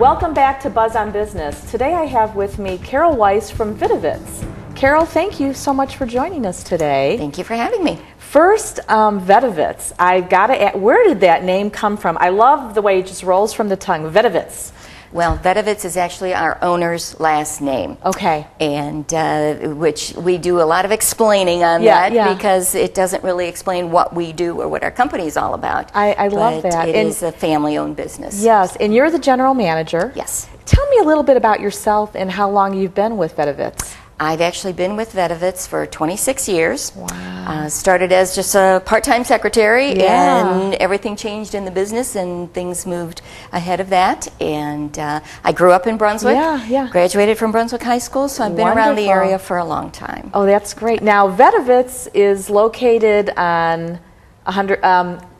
Welcome back to Buzz on Business. Today I have with me Carol Weiss from Vitz. Carol, thank you so much for joining us today. Thank you for having me. First, Vitz. I gotta ask, where did that name come from? I love the way it just rolls from the tongue. Vitz. Well, Vitz is actually our owner's last name. Okay. And which we do a lot of explaining on because it doesn't really explain what we do or what our company is all about. I love that. It is a family-owned business. Yes, and you're the general manager. Yes. Tell me a little bit about yourself and how long you've been with Vitz. I've actually been with Vitz for 26 years. Wow. Started as just a part-time secretary, Yeah. and everything changed in the business, and things moved ahead of that. And I grew up in Brunswick. Yeah. Graduated from Brunswick High School, so I've been around the area for a long time. Oh, that's great. Now, Vitz is located on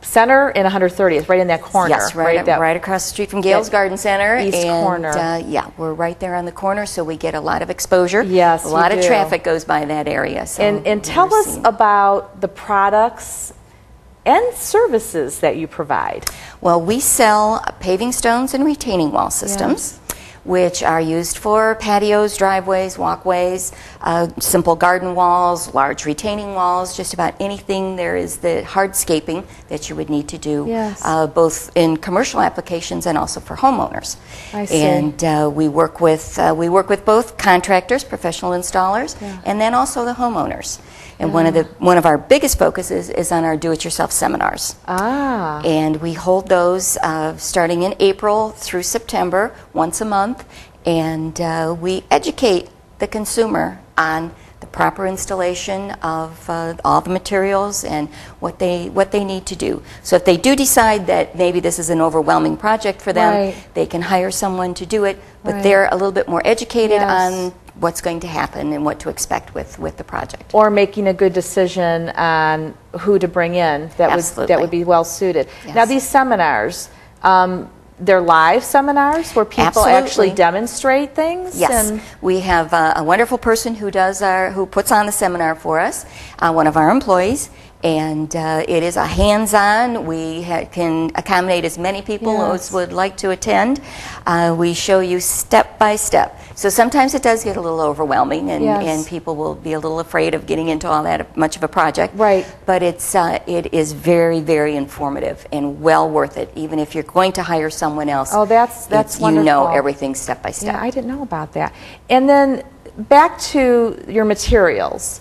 Center and 130th, right in that corner. Yes, right across the street from Gale's Garden Center. East corner. Yeah, we're right there on the corner, so we get a lot of exposure. Yes, a lot of traffic goes by that area. So and tell us about the products and services that you provide. Well, we sell paving stones and retaining wall systems. Which are used for patios, driveways, walkways, simple garden walls, large retaining walls, just about anything there is the hardscaping that you would need to do, both in commercial applications and also for homeowners. I see. And we work with both contractors, professional installers, and then also the homeowners. And one of our biggest focuses is on our do-it-yourself seminars. And we hold those starting in April through September, once a month, and we educate the consumer on the proper installation of all the materials and what they need to do. So if they do decide that maybe this is an overwhelming project for them, they can hire someone to do it, but they're a little bit more educated on what's going to happen and what to expect with the project. Or making a good decision on who to bring in that would be well suited. Yes. Now, these seminars, they're live seminars where people actually demonstrate things? Yes, we have a wonderful person who puts on the seminar for us, one of our employees. And it is a hands-on. We can accommodate as many people as would like to attend. We show you step by step. So sometimes it does get a little overwhelming, and people will be a little afraid of getting into all that much of a project. Right. But it is very, very informative and well worth it. Even if you're going to hire someone else, that's wonderful. You know everything step by step. Yeah, I didn't know about that. And then back to your materials.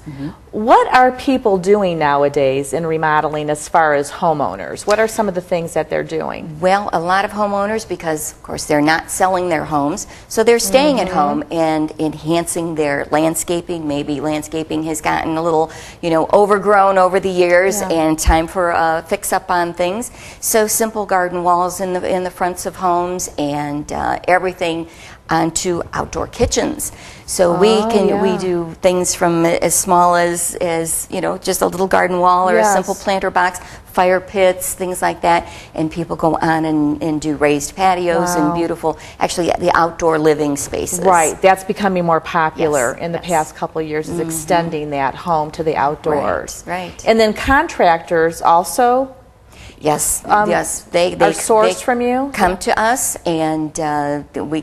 What are people doing nowadays in remodeling as far as homeowners? What are some of the things that they're doing? Well, a lot of homeowners, because of course they're not selling their homes, so they're staying at home and enhancing their landscaping. Maybe landscaping has gotten a little, overgrown over the years, and time for a fix-up on things. So simple garden walls in the fronts of homes, and everything onto outdoor kitchens. So we do things from as small as just a little garden wall or a simple planter box, fire pits, things like that, and people go on and do raised patios and beautiful, actually the outdoor living spaces. Right, that's becoming more popular in the past couple of years, is extending that home to the outdoors. Right. And then contractors also Yes, they are sourced from you? Come to us, and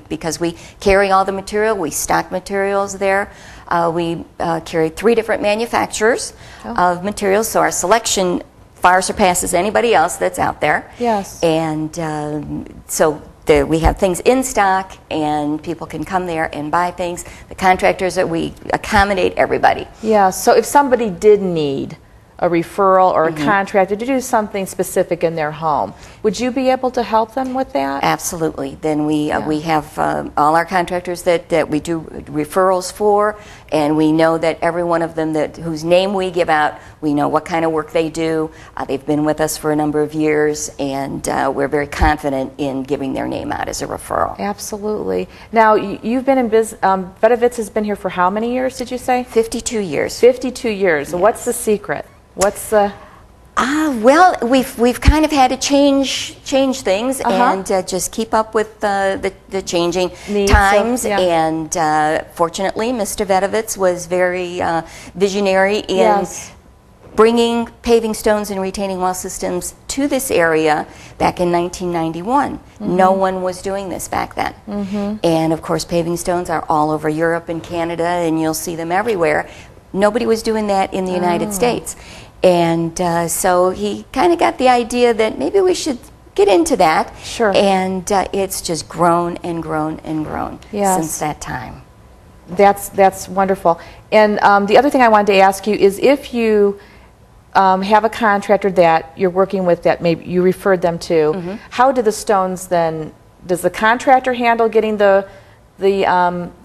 because we carry all the material, we stock materials there. We carry 3 different manufacturers of materials, so our selection far surpasses anybody else that's out there. Yes. And so we have things in stock, and people can come there and buy things. The contractors, we accommodate everybody. Yeah, so if somebody did need a referral or a contractor to do something specific in their home, would you be able to help them with that? Absolutely. Then we have all our contractors that we do referrals for, and we know that every one of them whose name we give out, we know what kind of work they do. They've been with us for a number of years, and we're very confident in giving their name out as a referral. Absolutely. Now, you've been in business, Vitz has been here for how many years, did you say? 52 years. 52 years. Yes. What's the secret? What's the... Well, we've kind of had to change things and just keep up with the changing times. And fortunately, Mr. Vitz was very visionary in bringing paving stones and retaining wall systems to this area back in 1991. No one was doing this back then. And of course, paving stones are all over Europe and Canada, and you'll see them everywhere. Nobody was doing that in the United States. And so he kind of got the idea that maybe we should get into that. Sure. And it's just grown and grown and grown since that time. That's wonderful. And the other thing I wanted to ask you is if you have a contractor that you're working with that maybe you referred them to, how do the stones then, does the contractor handle getting the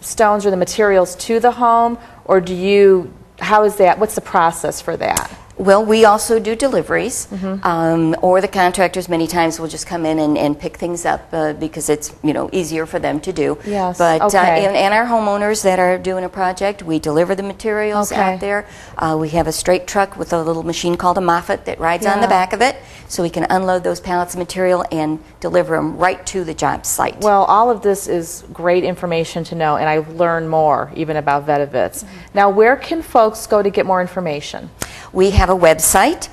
stones or the materials to the home, or do you, how is that, what's the process for that? Well, we also do deliveries, or the contractors many times will just come in and pick things up because it's easier for them to do. Yes. But and our homeowners that are doing a project, we deliver the materials out there. We have a straight truck with a little machine called a Moffat that rides on the back of it, so we can unload those pallets of material and deliver them right to the job site. Well, all of this is great information to know, and I've learned more even about Vitz. Now, where can folks go to get more information? We have a website,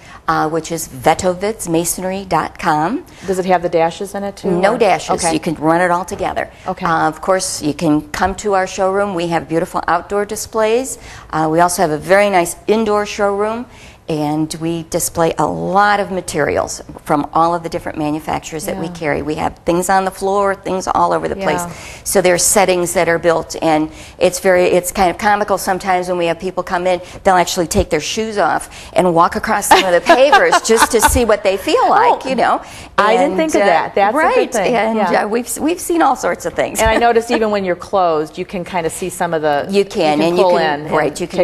which is vetovitzmasonry.com. Does it have the dashes in it too? No dashes. Okay. You can run it all together. Okay. Of course, you can come to our showroom. We have beautiful outdoor displays. We also have a very nice indoor showroom. And we display a lot of materials from all of the different manufacturers that we carry. We have things on the floor, things all over the place. So there's settings that are built, and it's kind of comical sometimes when we have people come in, they'll actually take their shoes off and walk across some of the pavers just to see what they feel like, I didn't think of that. That's right. a good thing. And we've seen all sorts of things. And I noticed even when you're closed, you can kind of see some of the. You can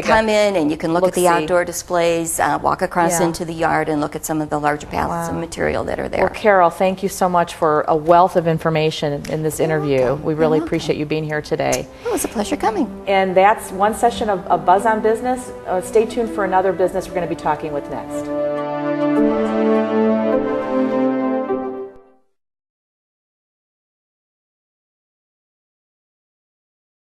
come in and you can look at the outdoor displays. Walk across into the yard and look at some of the larger pallets of material that are there. Well, Carol, thank you so much for a wealth of information in this interview. We really appreciate you being here today. It was a pleasure coming. And that's one session of Buzz on Business. Stay tuned for another business we're going to be talking with next.